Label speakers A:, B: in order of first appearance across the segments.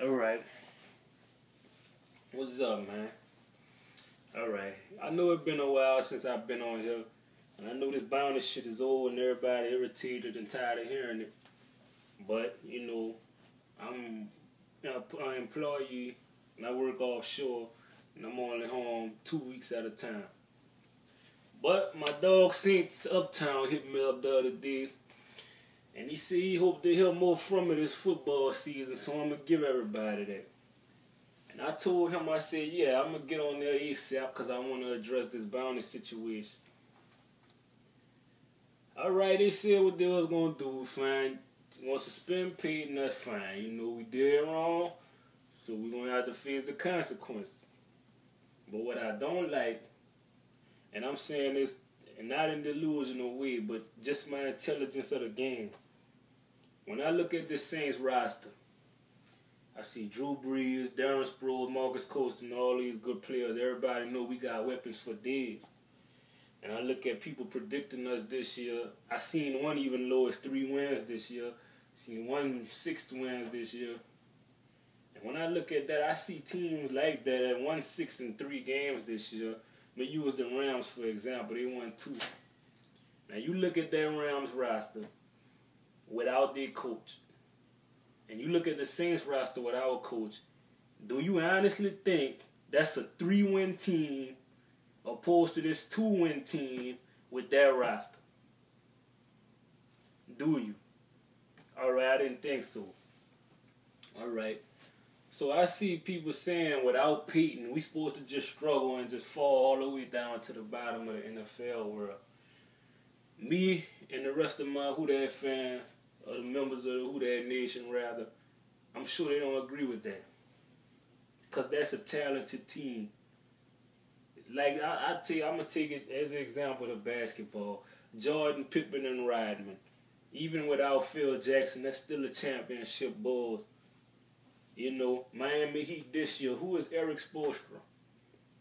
A: Alright. What's up, man? Alright. I know it's been a while since I've been on here. And I know this bounty shit is old and everybody irritated and tired of hearing it. But, I'm an employee and I work offshore and I'm only home 2 weeks at a time. But my dog Saints Uptown hit me up the other day. And he said he hoped to hear more from me this football season, so I'm going to give everybody that. And I told him, I said, yeah, I'm going to get on there ASAP because I want to address this bounty situation. Alright, they said what they was going to do, fine. Want to suspend Peyton, that's fine. We did wrong, so we're going to have to face the consequences. But what I don't like, and I'm saying this not in delusional way, but just my intelligence of the game. When I look at this Saints roster, I see Drew Brees, Darren Sproles, Marcus Costa, and all these good players. Everybody know we got weapons for days. And I look at people predicting us this year. I seen one even low as 3 wins this year. Seen one 6 wins this year. And when I look at that, I see teams like that that won 6 in 3 games this year. I'm going to use the Rams, for example. They won 2. Now, you look at that Rams roster without their coach. And you look at the Saints roster without a coach. Do you honestly think that's a 3-win team opposed to this 2-win team with that roster? Do you? Alright, I didn't think so. Alright. So I see people saying without Peyton, we supposed to just struggle and just fall all the way down to the bottom of the NFL world. Me and the rest of my Who Dat fans, or the members of the Who Dat Nation rather, I'm sure they don't agree with that. Because that's a talented team. Like, I'm going to take it as an example of basketball. Jordan, Pippen, and Rodman. Even without Phil Jackson, that's still a championship Bulls. Miami Heat this year, who is Eric Spoelstra?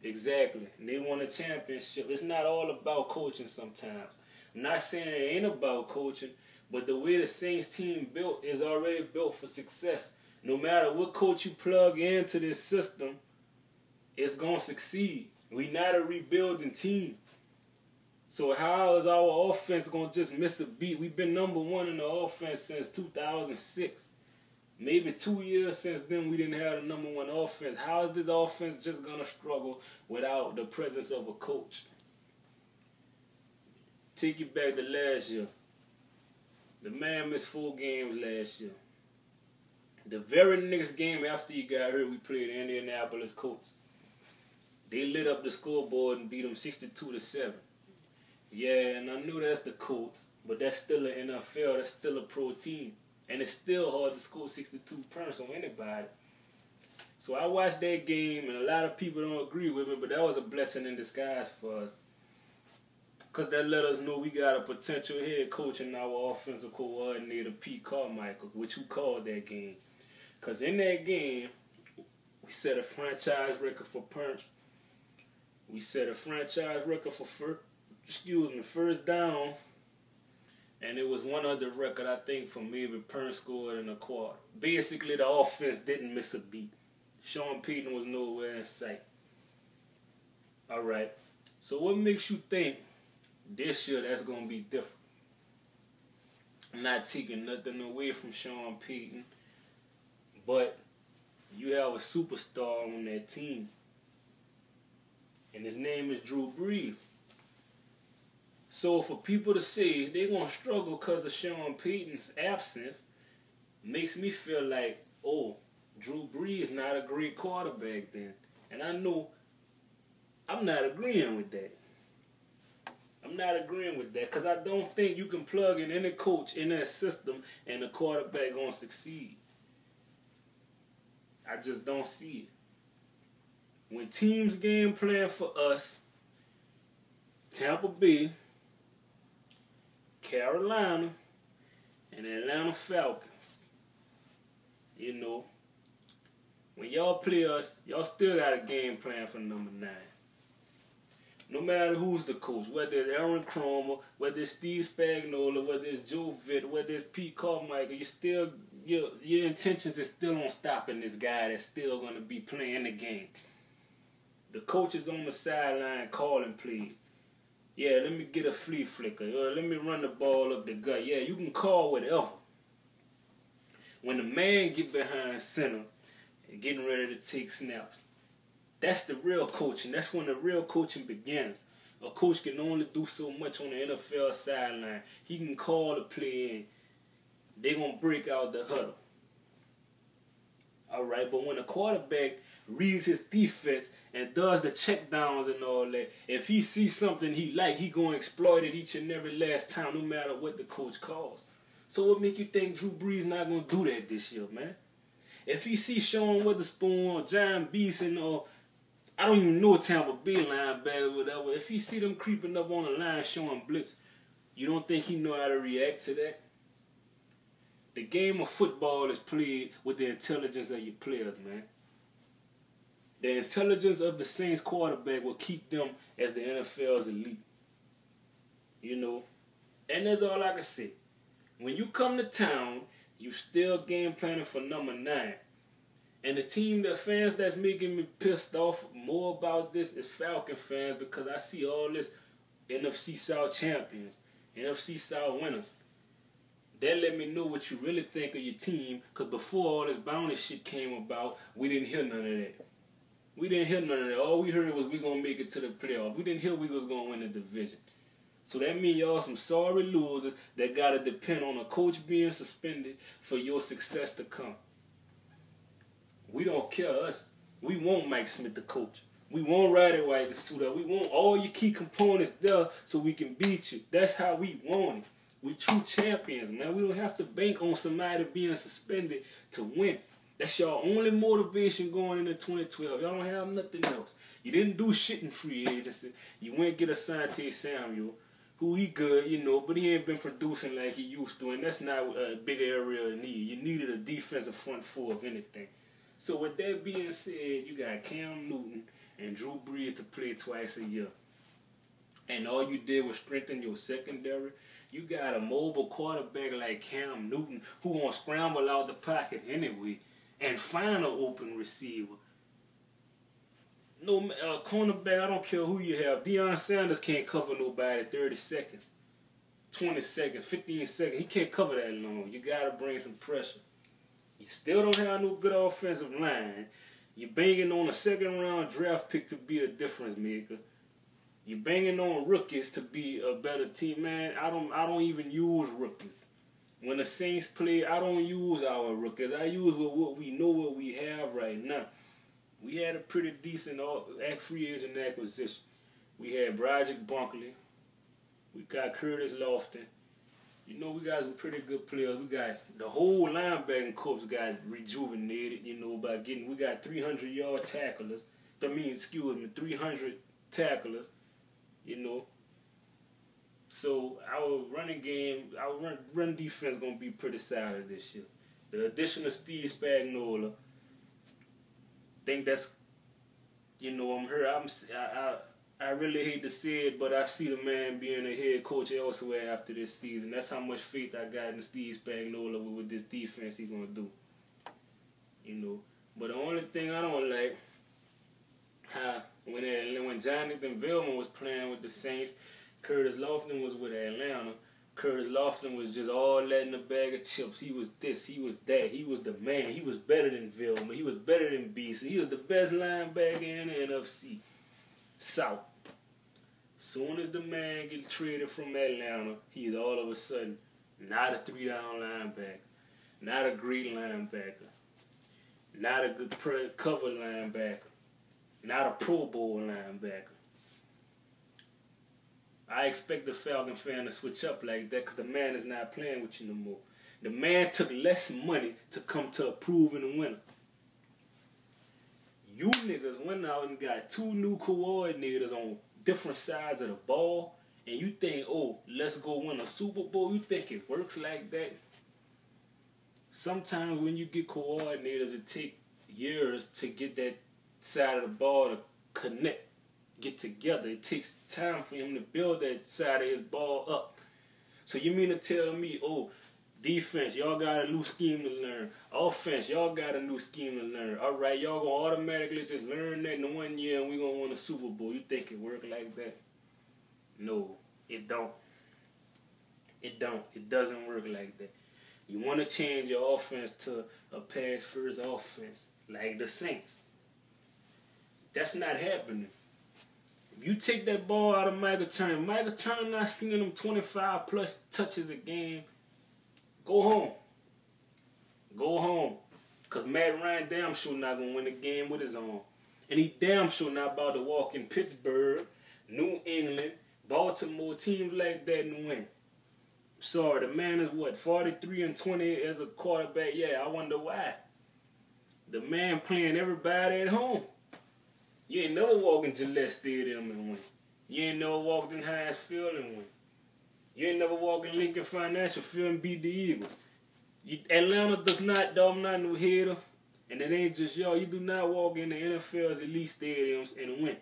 A: Exactly. And they won a championship. It's not all about coaching sometimes. I'm not saying it ain't about coaching, but the way the Saints team built is already built for success. No matter what coach you plug into this system, it's going to succeed. We not a rebuilding team. So how is our offense going to just miss a beat? We've been number 1 in the offense since 2006. Maybe 2 years since then we didn't have the number 1 offense. How is this offense just going to struggle without the presence of a coach? Take you back to last year. The man missed 4 games last year. The very next game after he got hurt, we played the Indianapolis Colts. They lit up the scoreboard and beat them 62-7. Yeah, and I knew that's the Colts, but that's still an NFL, that's still a pro team. And it's still hard to score 62 points on anybody. So I watched that game, and a lot of people don't agree with me, but that was a blessing in disguise for us. Because that let us know we got a potential head coach in our offensive coordinator, Pete Carmichael, which who called that game. Because in that game, we set a franchise record for punch. We set a franchise record for first downs. And it was one other record, I think, for maybe Pern scored in a quarter. Basically, the offense didn't miss a beat. Sean Payton was nowhere in sight. All right. So what makes you think this year that's going to be different? I'm not taking nothing away from Sean Payton, but you have a superstar on that team. And his name is Drew Brees. So for people to say they're going to struggle because of Sean Payton's absence makes me feel like, oh, Drew Brees not a great quarterback then. And I know I'm not agreeing with that. I'm not agreeing with that because I don't think you can plug in any coach in that system and the quarterback going to succeed. I just don't see it. When teams game plan for us, Tampa Bay, Carolina, and Atlanta Falcons, when y'all play us, y'all still got a game plan for number 9. No matter who's the coach, whether it's Aaron Cromer, whether it's Steve Spagnuolo, whether it's Joe Vitt, whether it's Pete Carmichael, your intentions is still on stopping this guy that's still going to be playing the game. The coach is on the sideline calling plays. Yeah, let me get a flea flicker. Let me run the ball up the gut. Yeah, you can call whatever. When the man get behind center and getting ready to take snaps, that's the real coaching. That's when the real coaching begins. A coach can only do so much on the NFL sideline. He can call the play in. They're going to break out the huddle. All right, but when a quarterback reads his defense and does the check downs and all that, if he sees something he like, he going to exploit it each and every last time, no matter what the coach calls. So what make you think Drew Brees not going to do that this year, man? If he sees Sean Witherspoon or John Beeson or I don't even know Tampa Bay linebacker or whatever, if he see them creeping up on the line showing blitz, you don't think he know how to react to that? The game of football is played with the intelligence of your players, man. The intelligence of the Saints quarterback will keep them as the NFL's elite. You know? And that's all I can say. When you come to town, you still game planning for number 9. And the team, the fans that's making me pissed off more about this is Falcon fans, because I see all this NFC South champions, NFC South winners. That let me know what you really think of your team, because before all this bounty shit came about, we didn't hear none of that. We didn't hear none of that. All we heard was we going to make it to the playoffs. We didn't hear we was going to win the division. So that means y'all some sorry losers that got to depend on a coach being suspended for your success to come. We don't care us. We want Mike Smith the coach. We want Roddy White to suit up. We want all your key components there so we can beat you. That's how we want it. We true champions, man. We don't have to bank on somebody being suspended to win. That's your only motivation going into 2012. Y'all don't have nothing else. You didn't do shit in free agency. You went get Asante Samuel, who he good, you know, but he ain't been producing like he used to, and that's not a big area of need. You needed a defensive front four, if anything. So with that being said, you got Cam Newton and Drew Brees to play twice a year. And all you did was strengthen your secondary. You got a mobile quarterback like Cam Newton who won't scramble out the pocket anyway and find an open receiver. No cornerback, I don't care who you have. Deion Sanders can't cover nobody 30 seconds, 20 seconds, 15 seconds. He can't cover that long. You got to bring some pressure. You still don't have no good offensive line. You're banging on a second-round draft pick to be a difference maker. You're banging on rookies to be a better team, man. I don't even use rookies. When the Saints play, I don't use our rookies. I use what we know, what we have right now. We had a pretty decent free agent acquisition. We had Broderick Bunkley. We got Curtis Lofton. You know, we got some pretty good players. We got the whole linebacking corps got rejuvenated, you know, by we got 300-yard tacklers. 300 tacklers, you know. So our running game, our run defense going to be pretty solid this year. The addition of Steve Spagnuolo, think that's, you know, I really hate to say it, but I see the man being a head coach elsewhere after this season. That's how much faith I got in Steve Spagnuolo with this defense he's going to do. You know. But the only thing I don't like, when Jonathan Vilma was playing with the Saints, Curtis Lofton was with Atlanta. Curtis Lofton was just all that in a bag of chips. He was this, he was that, he was the man. He was better than Vilma. He was better than Beasley. He was the best linebacker in the NFC South. Soon as the man gets traded from Atlanta, he's all of a sudden not a 3-down linebacker, not a great linebacker, not a good cover linebacker, not a Pro Bowl linebacker. I expect the Falcon fan to switch up like that because the man is not playing with you no more. The man took less money to come to a proven winner. You niggas went out and got 2 new coordinators on different sides of the ball, and you think, oh, let's go win a Super Bowl? You think it works like that? Sometimes when you get coordinators, it takes years to get that side of the ball to connect get together. It takes time for him to build that side of his ball up. So you mean to tell me, oh, defense, y'all got a new scheme to learn. Offense, y'all got a new scheme to learn. All right, y'all gonna automatically just learn that in 1 year and we gonna win a Super Bowl. You think it work like that? No, it don't. It don't. It doesn't work like that. You want to change your offense to a pass-first offense, like the Saints. That's not happening. If you take that ball out of Michael Turner not seeing him 25-plus touches a game, go home. Go home. Because Matt Ryan damn sure not going to win the game with his own. And he damn sure not about to walk in Pittsburgh, New England, Baltimore, teams like that and win. Sorry, the man is what, 43-20 as a quarterback? Yeah, I wonder why. The man playing everybody at home. You ain't never walked in Gillette Stadium and win. You ain't never walked in Heinz Field and win. You ain't never walked in Lincoln Financial Field and beat the Eagles. Atlanta does not, dog, not no hitter. And it ain't just y'all. You do not walk in the NFL's elite stadiums and win.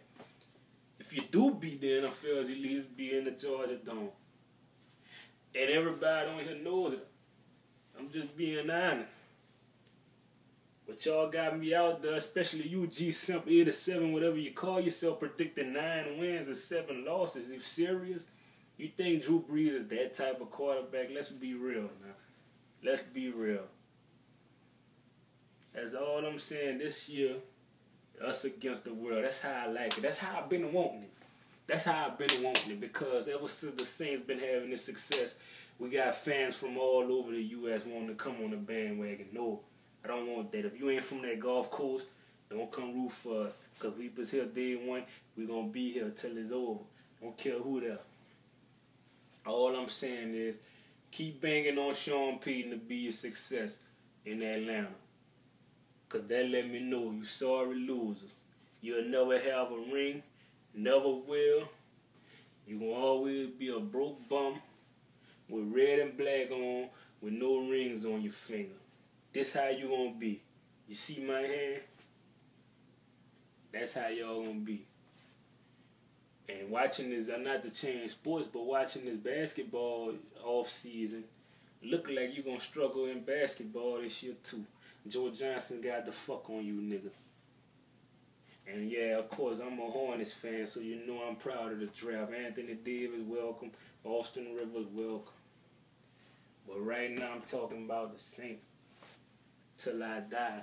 A: If you do beat the NFL's elite, be in the Georgia Dome. And everybody on here knows it. I'm just being honest. But y'all got me out there, especially you, G-Simp 87, whatever you call yourself, predicting 9 wins and 7 losses. You serious? You think Drew Brees is that type of quarterback? Let's be real now. Let's be real. That's all I'm saying this year. Us against the world. That's how I like it. That's how I've been wanting it. That's how I've been wanting it, because ever since the Saints been having this success, we got fans from all over the U.S. wanting to come on the bandwagon. No, I don't want that. If you ain't from that Gulf Coast, don't come root for us, because we was here day one. We going to be here till it's over. Don't care who there. All I'm saying is keep banging on Sean Payton to be a success in Atlanta, because that let me know you sorry losers. You'll never have a ring. Never will. You gonna always be a broke bum with red and black on, with no rings on your finger. This how you gonna be. You see my hand? That's how y'all gonna be. And watching this, not to change sports, but watching this basketball off season, look like you gonna struggle in basketball this year too. Joe Johnson got the fuck on you, nigga. And yeah, of course, I'm a Hornets fan, so you know I'm proud of the draft. Anthony Davis, welcome. Austin Rivers, welcome. But right now, I'm talking about the Saints till I die.